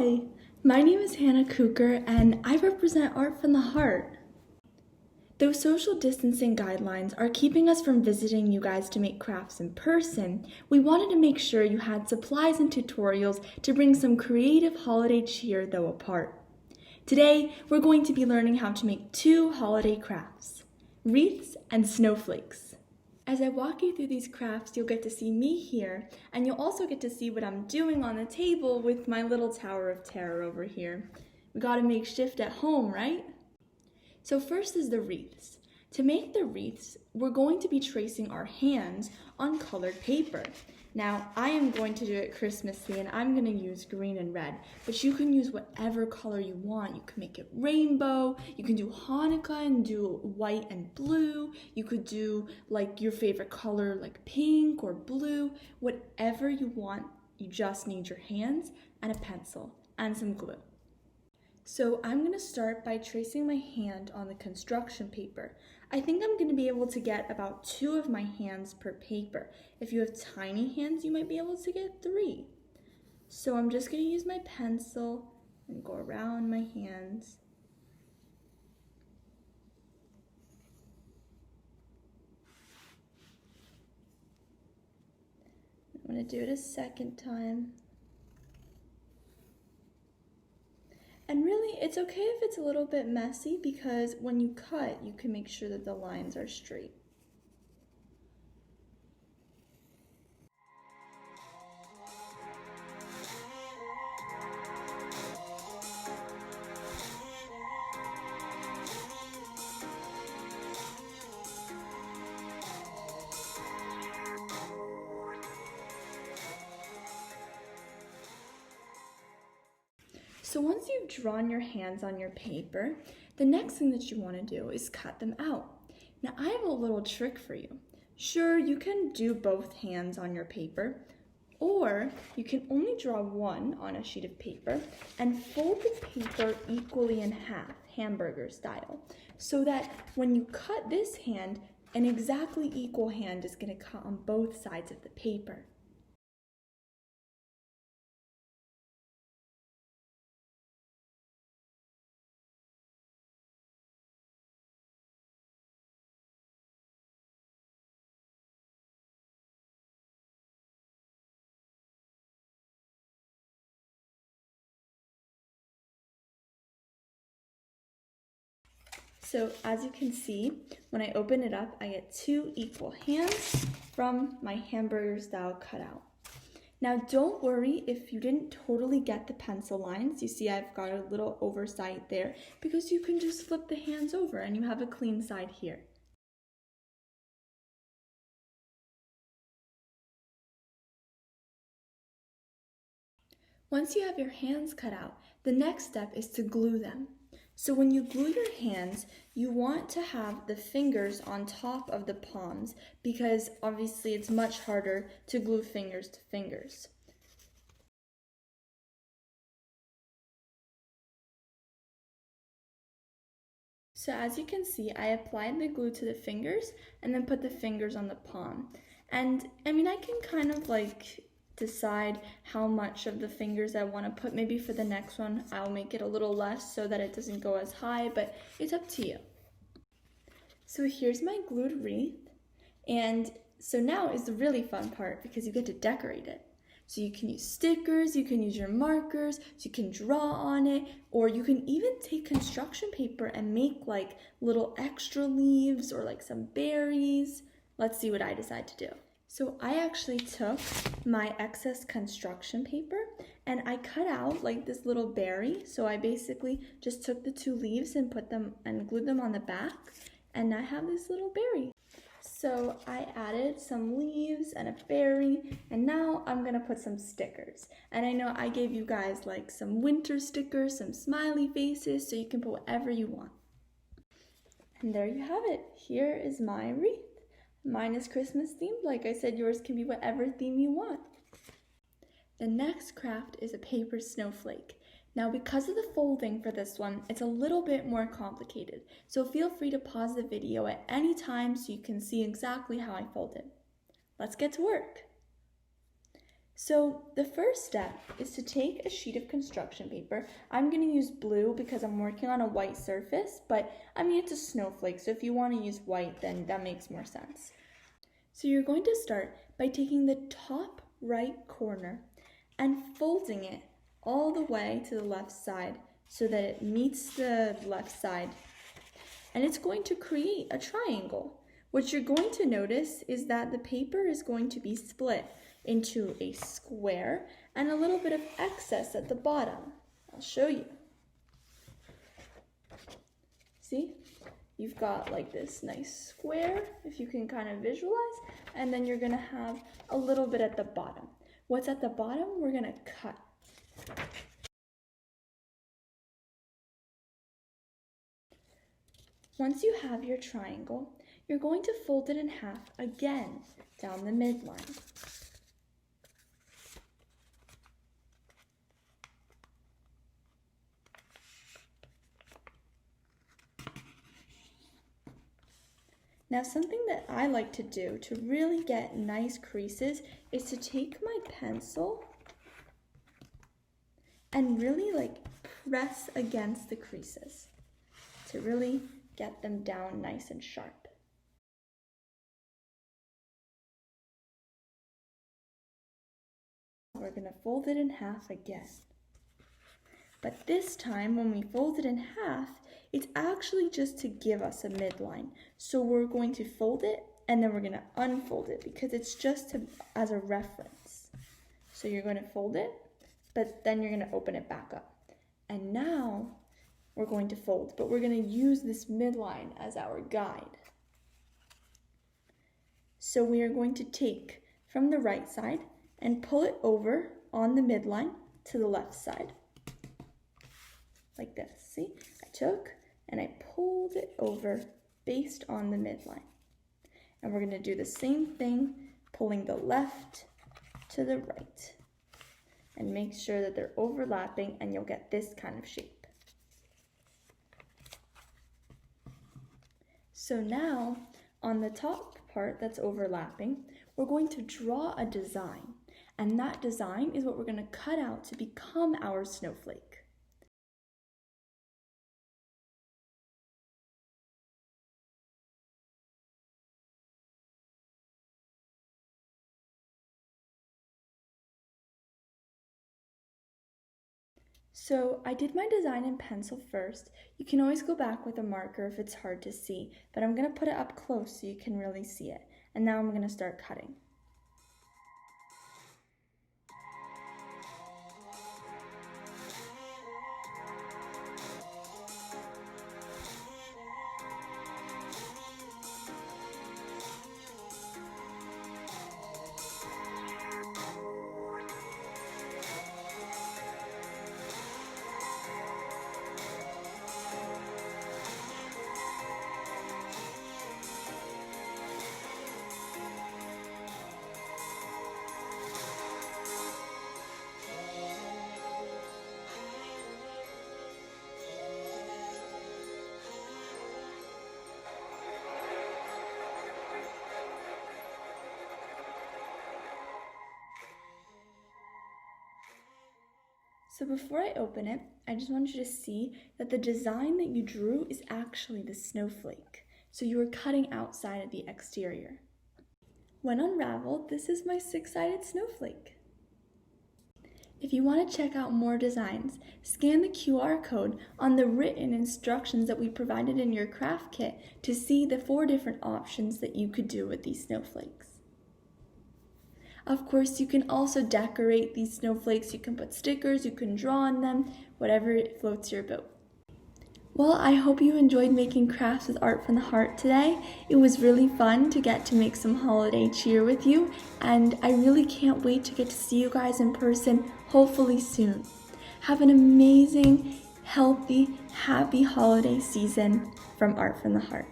Hi, my name is Hannah Kuker and I represent Art from the Heart. Though social distancing guidelines are keeping us from visiting you guys to make crafts in person, we wanted to make sure you had supplies and tutorials to bring some creative holiday cheer though apart. Today, we're going to be learning how to make two holiday crafts, wreaths and snowflakes. As I walk you through these crafts, you'll get to see me here, and you'll also get to see what I'm doing on the table with my little Tower of Terror over here. We gotta make shift at home, right? So first is the wreaths. To make the wreaths, we're going to be tracing our hands on colored paper. Now, I am going to do it Christmassy, and I'm gonna use green and red, but you can use whatever color you want. You can make it rainbow, you can do Hanukkah and do white and blue, you could do like your favorite color like pink or blue, whatever you want. You just need your hands and a pencil and some glue. So I'm going to start by tracing my hand on the construction paper. I think I'm going to be able to get about 2 of my hands per paper. If you have tiny hands, you might be able to get 3. So I'm just going to use my pencil and go around my hands. I'm going to do it a second time. And really, it's okay if it's a little bit messy because when you cut, you can make sure that the lines are straight. So once you've drawn your hands on your paper, the next thing that you want to do is cut them out. Now I have a little trick for you. Sure, you can do both hands on your paper, or you can only draw one on a sheet of paper and fold the paper equally in half, hamburger style, so that when you cut this hand, an exactly equal hand is going to cut on both sides of the paper. So as you can see, when I open it up, I get 2 equal hands from my hamburger style cutout. Now don't worry if you didn't totally get the pencil lines. You see I've got a little oversight there because you can just flip the hands over and you have a clean side here. Once you have your hands cut out, the next step is to glue them. So when you glue your hands, you want to have the fingers on top of the palms because obviously it's much harder to glue fingers to fingers. So as you can see, I applied the glue to the fingers and then put the fingers on the palm. And I mean, I can kind of like decide how much of the fingers I want to put. Maybe for the next one, I'll make it a little less so that it doesn't go as high, but it's up to you. So here's my glued wreath. And so now is the really fun part because you get to decorate it. So you can use stickers, you can use your markers, so you can draw on it, or you can even take construction paper and make like little extra leaves or like some berries. Let's see what I decide to do. So I actually took my excess construction paper and I cut out like this little berry. So I basically just took the 2 leaves and put them and glued them on the back, and I have this little berry. So I added some leaves and a berry, and now I'm gonna put some stickers. And I know I gave you guys like some winter stickers, some smiley faces, so you can put whatever you want. And there you have it. Here is my wreath. Mine is Christmas themed. Like I said, yours can be whatever theme you want. The next craft is a paper snowflake. Now, because of the folding for this one, it's a little bit more complicated. So feel free to pause the video at any time so you can see exactly how I fold it. Let's get to work. So the first step is to take a sheet of construction paper. I'm going to use blue because I'm working on a white surface, but I mean it's a snowflake, so if you want to use white, then that makes more sense. So you're going to start by taking the top right corner and folding it all the way to the left side so that it meets the left side. And it's going to create a triangle. What you're going to notice is that the paper is going to be split into a square and a little bit of excess at the bottom. I'll show you. See? You've got like this nice square, if you can kind of visualize, and then you're gonna have a little bit at the bottom. What's at the bottom, we're gonna cut. Once you have your triangle, you're going to fold it in half again down the midline. Now something that I like to do to really get nice creases is to take my pencil and really like press against the creases to really get them down nice and sharp. We're going to fold it in half again. But this time when we fold it in half, it's actually just to give us a midline. So we're going to fold it and then we're going to unfold it because it's just as a reference. So you're going to fold it, but then you're going to open it back up. And now we're going to fold, but we're going to use this midline as our guide. So we are going to take from the right side and pull it over on the midline to the left side. Like this, see? I took and I pulled it over based on the midline. And we're gonna do the same thing, pulling the left to the right. And make sure that they're overlapping and you'll get this kind of shape. So now, on the top part that's overlapping, we're going to draw a design. And that design is what we're gonna cut out to become our snowflake. So I did my design in pencil first. You can always go back with a marker if it's hard to see, but I'm going to put it up close so you can really see it. And now I'm going to start cutting. So before I open it, I just want you to see that the design that you drew is actually the snowflake. So you were cutting outside of the exterior. When unraveled, this is my six-sided snowflake. If you want to check out more designs, scan the QR code on the written instructions that we provided in your craft kit to see the 4 different options that you could do with these snowflakes. Of course, you can also decorate these snowflakes. You can put stickers, you can draw on them, whatever floats your boat. Well, I hope you enjoyed making crafts with Art from the Heart today. It was really fun to get to make some holiday cheer with you, and I really can't wait to get to see you guys in person, hopefully soon. Have an amazing, healthy, happy holiday season from Art from the Heart.